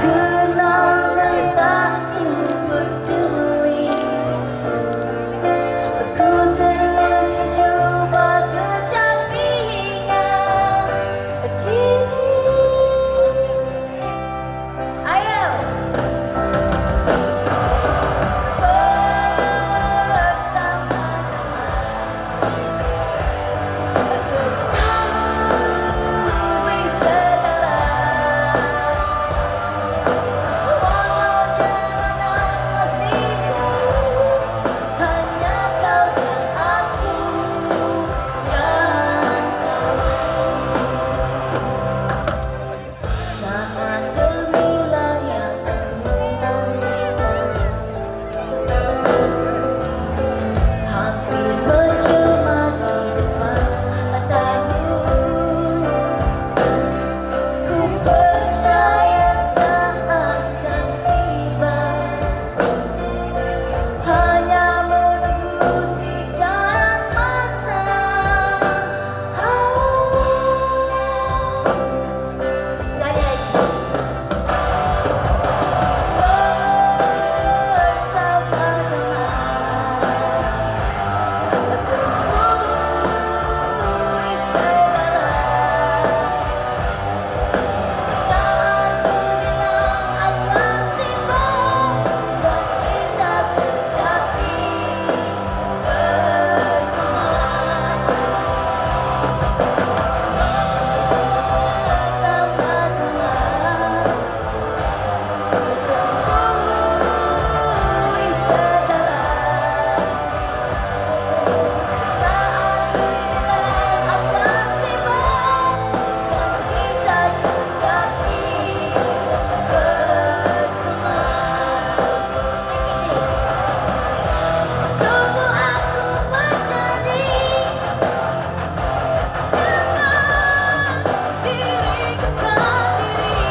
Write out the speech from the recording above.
kenal dan tak ku peduli. Aku terus mencoba kejar hingga kini. Ayo bersama-sama temui segala, walau jalanan masih jauh, hanya kau dan aku yang tahu. Saat gemilang yang aku nantikan, hampir menjelma di depan mataku. Ku percaya saat akan tiba, hanya menunggu tikaran masa. Sekali lagi. Bersama-sama temui segala, saat ku bilang akan tiba dan kita terjadi bersama. Bersama-sama temui segala, saat ku bilang akan tiba dan kita terjadi bersama. Sungguh aku menjadi dengan diriku sendiri.